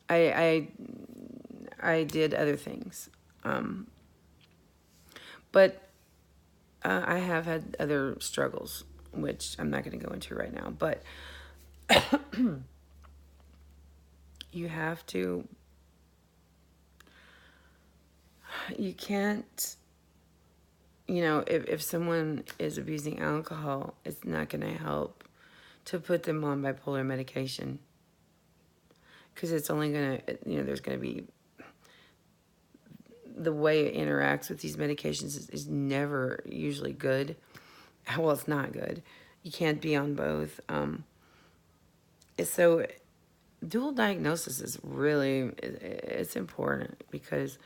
I did other things, but I have had other struggles, which I'm not going to go into right now. But you have to. You can't. If someone is abusing alcohol, it's not going to help to put them on bipolar medication, because it's only going to, there's going to be, the way it interacts with these medications is never usually good. Well, it's not good. You can't be on both. So dual diagnosis is really, it's important, because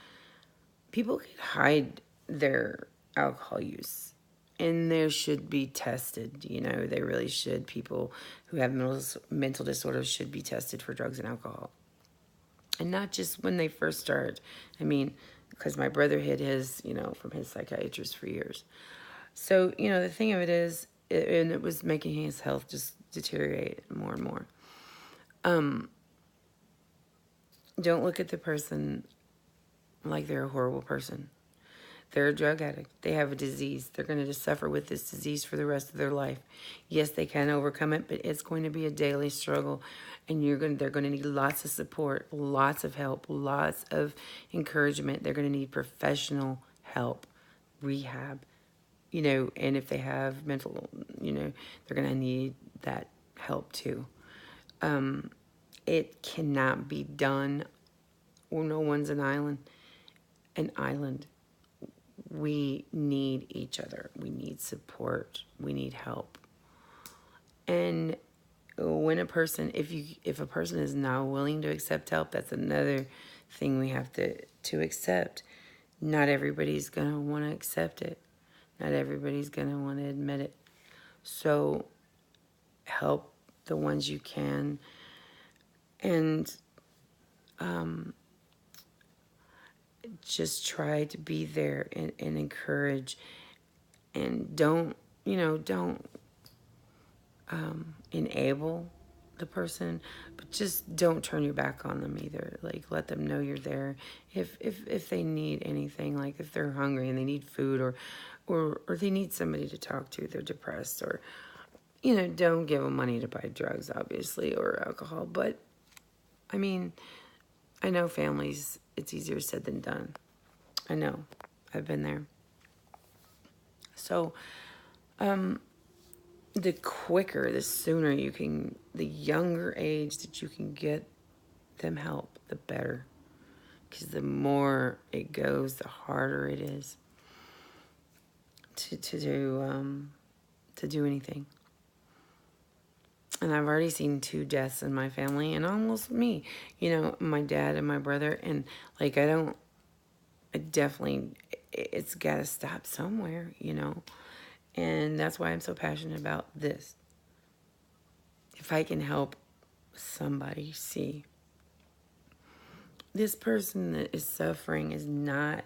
people can hide their alcohol use, and they should be tested. They really should. People who have mental disorders should be tested for drugs and alcohol, and not just when they first start. I mean, because my brother hid his, from his psychiatrist for years. So, the thing of it is, and it was making his health just deteriorate more and more. Don't look at the person like they're a horrible person. They're a drug addict. They have a disease. They're going to just suffer with this disease for the rest of their life. Yes, they can overcome it, but it's going to be a daily struggle, and they're going to need lots of support, lots of help, lots of encouragement. They're going to need professional help, rehab, and if they have mental, they're going to need that help too. It cannot be done, or no one's an island. We need each other. We need support. We need help. And when a person, if a person is not willing to accept help, that's another thing we have to accept. Not everybody's going to want to accept it. Not everybody's going to want to admit it. So help the ones you can. And just try to be there and encourage, and don't enable the person, but just don't turn your back on them either. Like, let them know you're there. If they need anything, like if they're hungry and they need food, or they need somebody to talk to, they're depressed, or don't give them money to buy drugs, obviously, or alcohol. But I mean, I know families, it's easier said than done. I know. I've been there. So, the quicker, the sooner the younger age that you can get them help, the better. Because the more it goes, the harder it is to do anything. And I've already seen 2 deaths in my family, and almost me. My dad and my brother, and like it's got to stop somewhere, And that's why I'm so passionate about this. If I can help somebody see this person that is suffering is not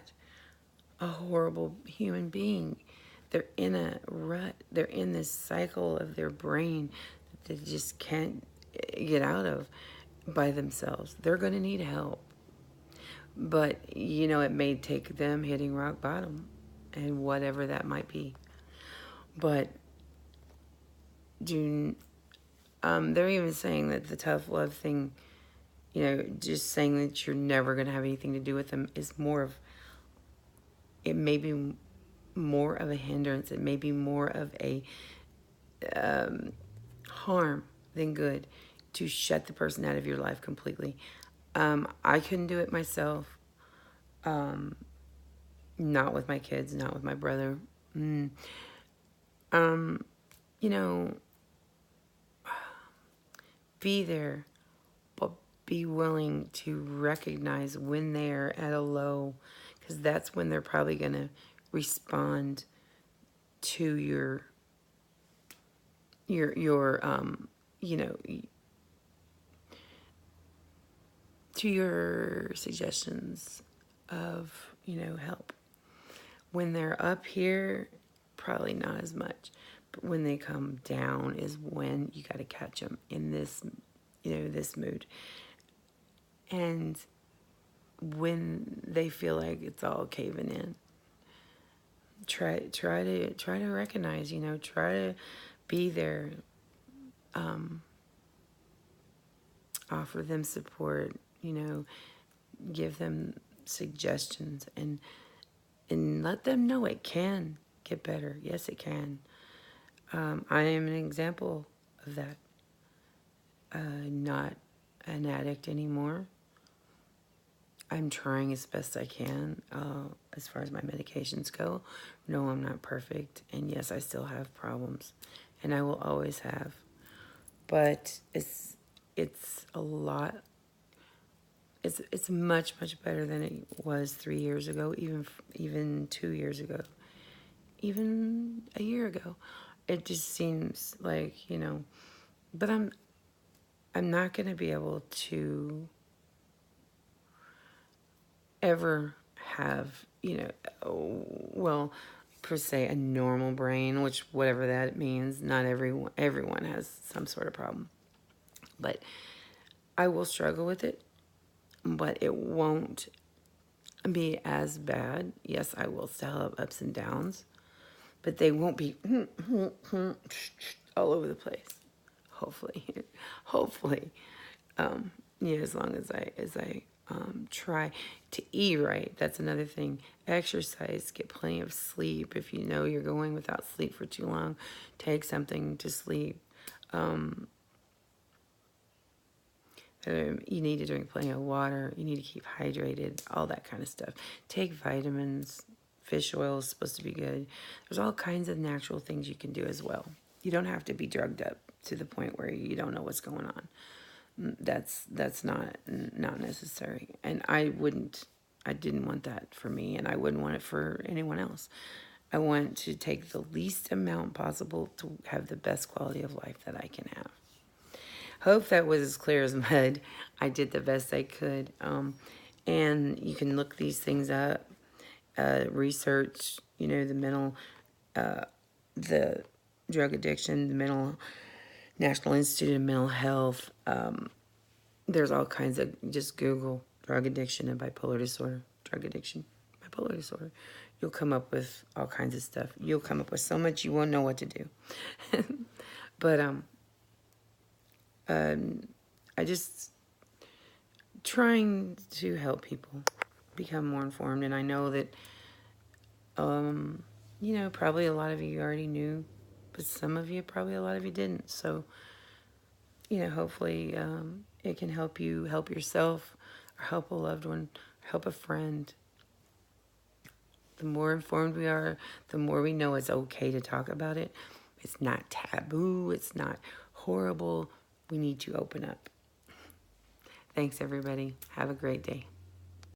a horrible human being. They're in a rut. They're in this cycle of their brain that they just can't get out of by themselves. They're going to need help. But, it may take them hitting rock bottom, and whatever that might be. But they're even saying that the tough love thing, just saying that you're never going to have anything to do with them is it may be more of a hindrance. It may be more of a harm than good to shut the person out of your life completely. I couldn't do it myself. Not with my kids, not with my brother. Be there, but be willing to recognize when they're at a low, because that's when they're probably going to respond to your to your suggestions of, help. When they're up here, probably not as much. But when they come down is when you got to catch them in this this mood. And when they feel like it's all caving in, try to recognize, try to be there, offer them support, give them suggestions, and let them know it can get better. Yes, it can. I am an example of that. Not an addict anymore. I'm trying as best I can as far as my medications go. No, I'm not perfect. And yes, I still have problems. And I will always have. But it's a lot. It's much, much better than it was 3 years ago, even 2 years ago, even a year ago. It just seems like, but I'm not going to be able to ever have, well, per se, a normal brain, which whatever that means. Not everyone has some sort of problem. But I will struggle with it, but it won't be as bad. Yes, I will still have ups and downs, but they won't be all over the place. Hopefully, hopefully, as long as I try to eat right. That's another thing. Exercise, get plenty of sleep. If you know you're going without sleep for too long, take something to sleep. You need to drink plenty of water. You need to keep hydrated, all that kind of stuff. Take vitamins. Fish oil is supposed to be good. There's all kinds of natural things you can do as well. You don't have to be drugged up to the point where you don't know what's going on. That's not necessary. And I didn't want that for me, and I wouldn't want it for anyone else. I want to take the least amount possible to have the best quality of life that I can have. Hope that was as clear as mud. I did the best I could. And you can look these things up, research, the drug addiction, the National Institute of Mental Health. There's all kinds of, just Google drug addiction and bipolar disorder, drug addiction, bipolar disorder. You'll come up with all kinds of stuff. You'll come up with so much you won't know what to do. But I just trying to help people become more informed. And I know that, probably a lot of you already knew, but some of you, probably a lot of you didn't. So, hopefully it can help you help yourself or help a loved one, help a friend. The more informed we are, the more we know it's okay to talk about it. It's not taboo. It's not horrible. We need to open up. Thanks, everybody. Have a great day.